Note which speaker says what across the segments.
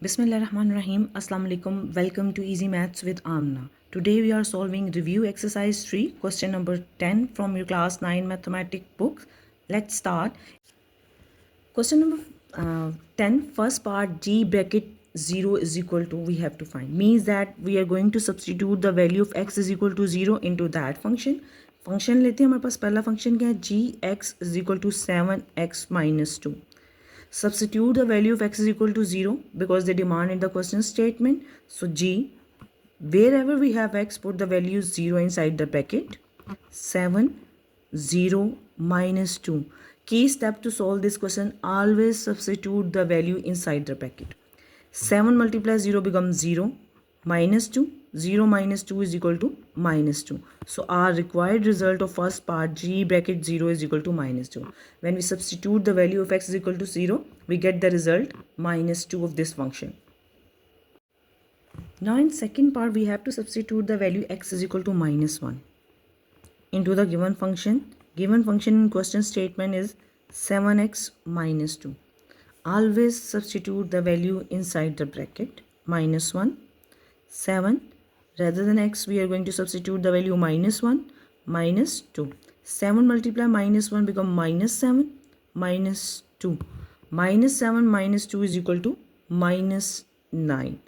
Speaker 1: Bismillahirrahmanirrahim. Assalamu alaikum. Welcome to Easy Maths with Amna. Today we are solving review exercise 3, question number 10 from your class 9 mathematics book. Let's start. Question number 10, first part, g bracket 0 is equal to, we have to find. Means that we are going to substitute the value of x is equal to 0 into that function. Function लेते हैं, हमारे पास पहला function क्या है, gx is equal to 7x minus 2. Substitute the value of x is equal to 0 because they demand in the question statement. So g, wherever we have x, put the value 0 inside the bracket. 7, 0, minus 2. Key step to solve this question, always substitute the value inside the bracket. 7 multiplies 0 becomes 0, minus 2. 0 minus 2 is equal to minus 2. So our required result of first part, g bracket 0 is equal to minus 2. When we substitute the value of x is equal to 0, we get the result minus 2 of this function. Now in second part, we have to substitute the value x is equal to minus 1 into the given function. Given function in question statement is 7x minus 2. Always substitute the value inside the bracket. Minus 1, 7. Rather than x, we are going to substitute the value minus 1, minus 2. 7 multiply minus 1 become minus 7, minus 2. Minus 7 minus 2 is equal to minus 9.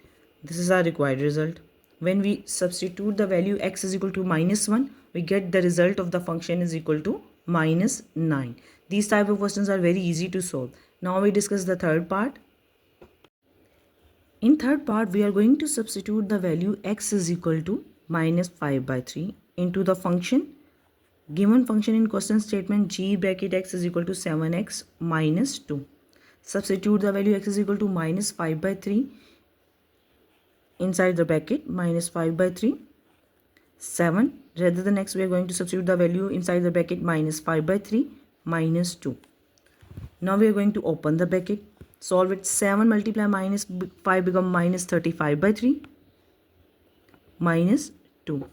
Speaker 1: This is our required result. When we substitute the value x is equal to minus 1, we get the result of the function is equal to minus 9. These type of questions are very easy to solve. Now we discuss the third part. In third part, we are going to substitute the value x is equal to minus 5 by 3 into the function. Given function in question statement, g bracket x is equal to 7x minus 2. Substitute the value x is equal to minus 5 by 3 inside the bracket. Minus 5 by 3, 7. Rather than x, we are going to substitute the value inside the bracket minus 5 by 3, minus 2. Now we are going to open the bracket. Solve it. 7 multiply minus 5 become minus 35 by 3, minus 2.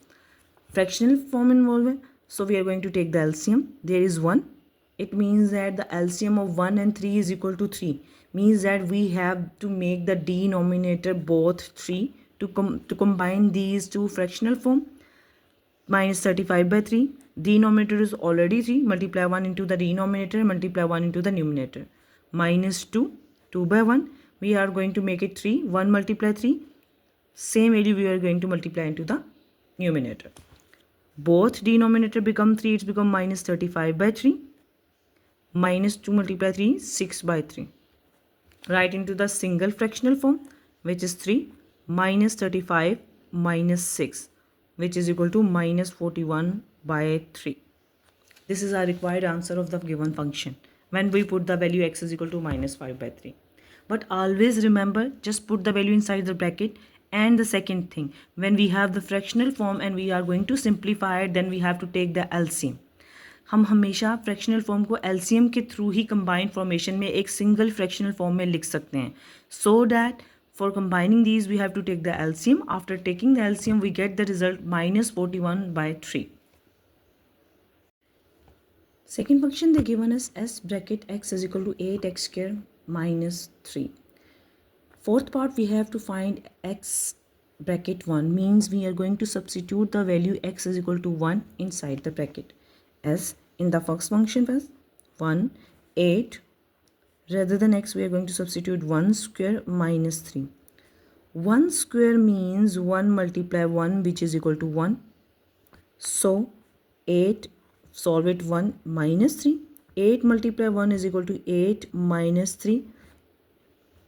Speaker 1: Fractional form involved. So we are going to take the LCM. There is 1. It means that the LCM of 1 and 3 is equal to 3. Means that we have to make the denominator both 3 to combine these two fractional form. Minus 35 by 3. Denominator is already 3. Multiply 1 into the denominator. Multiply 1 into the numerator. Minus 2. 2 by 1, we are going to make it 3. 1 multiply 3. Same value we are going to multiply into the numerator. Both denominator become 3. It's become minus 35 by 3. Minus 2 multiply 3. 6 by 3. Write into the single fractional form, which is 3. Minus 35 minus 6, which is equal to minus 41 by 3. This is our required answer of the given function when we put the value x is equal to minus 5 by 3. But always remember, just put the value inside the bracket. And the second thing, when we have the fractional form and we are going to simplify it, then we have to take the LCM. हम हमेशा fractional form को LCM के through ही combined formation में एक single fractional form में लिख सकते हैं. So that for combining these, we have to take the LCM. After taking the LCM, we get the result minus 41 by 3. Second function they given us s bracket x is equal to 8x square minus 3. Fourth part, we have to find x bracket 1. Means we are going to substitute the value x is equal to 1 inside the bracket. As in the first function was 1, 8. Rather than x, we are going to substitute 1 square minus 3. 1 square means 1 multiply 1, which is equal to 1. So 8, solve it, 1 minus 3. 8 multiply 1 is equal to 8 minus 3.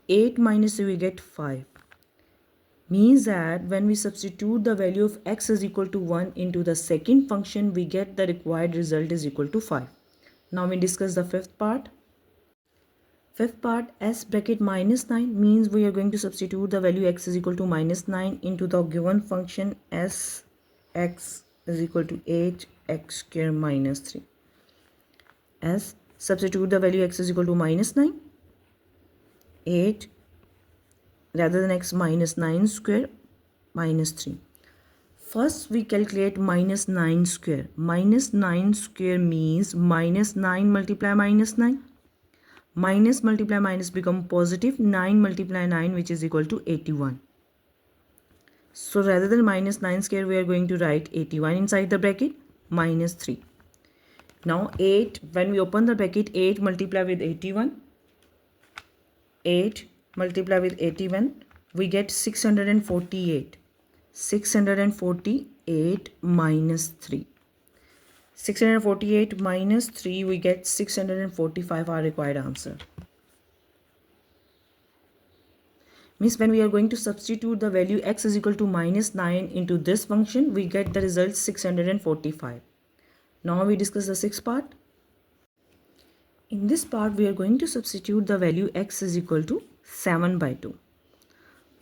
Speaker 1: 8 minus 3, we get 5. Means that when we substitute the value of x is equal to 1 into the second function, we get the required result is equal to 5. Now we discuss the fifth part. Fifth part, s bracket minus 9 means we are going to substitute the value x is equal to minus 9 into the given function s x is equal to 8x square minus 3. As substitute the value x is equal to minus 9, 8, rather than x minus 9 square minus 3. First we calculate minus 9 square. Minus 9 square means minus 9 multiply minus 9. Minus multiply minus become positive. 9 multiply 9, which is equal to 81. So rather than minus 9 square, we are going to write 81 inside the bracket minus 3. Now 8, when we open the bracket, 8 multiply with 81. 8 multiply with 81, we get 648. 648 minus 3. 648 minus 3, we get 645, our required answer. Means when we are going to substitute the value x is equal to minus 9 into this function, we get the result 645. Now we discuss the sixth part. In this part, we are going to substitute the value x is equal to 7 by 2.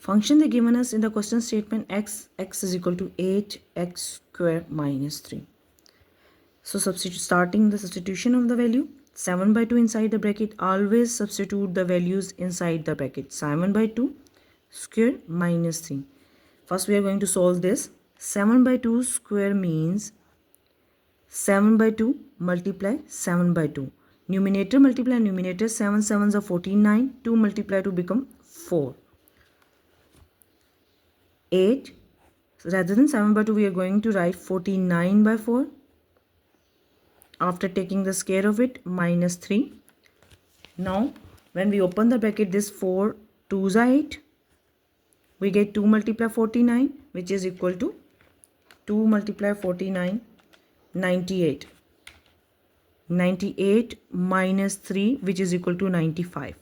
Speaker 1: Function they given us in the question statement x is equal to 8x square minus 3. So starting the substitution of the value, 7 by 2 inside the bracket, always substitute the values inside the bracket. 7 by 2 square minus 3. First we are going to solve this. 7 by 2 square means 7 by 2 multiply 7 by 2. Numerator multiply numerator, 7 7s are 49, 2 multiply 2 become 4. 8, rather than 7 by 2 we are going to write 49 by 4. After taking the square of it, minus 3. Now when we open the bracket, this 4 2s are 8. We get 2 multiply 49, which is equal to 2 multiply 49, 98. 98 minus 3, which is equal to 95.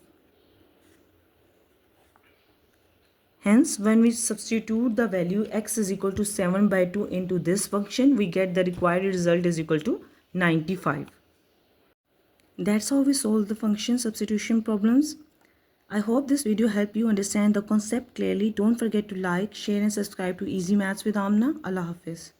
Speaker 1: Hence, when we substitute the value x is equal to 7 by 2 into this function, we get the required result is equal to 95. That's how we solve the function substitution problems. I hope this video helped you understand the concept clearly. Don't forget to like, share and subscribe to Easy Maths with Amna. Allah Hafiz.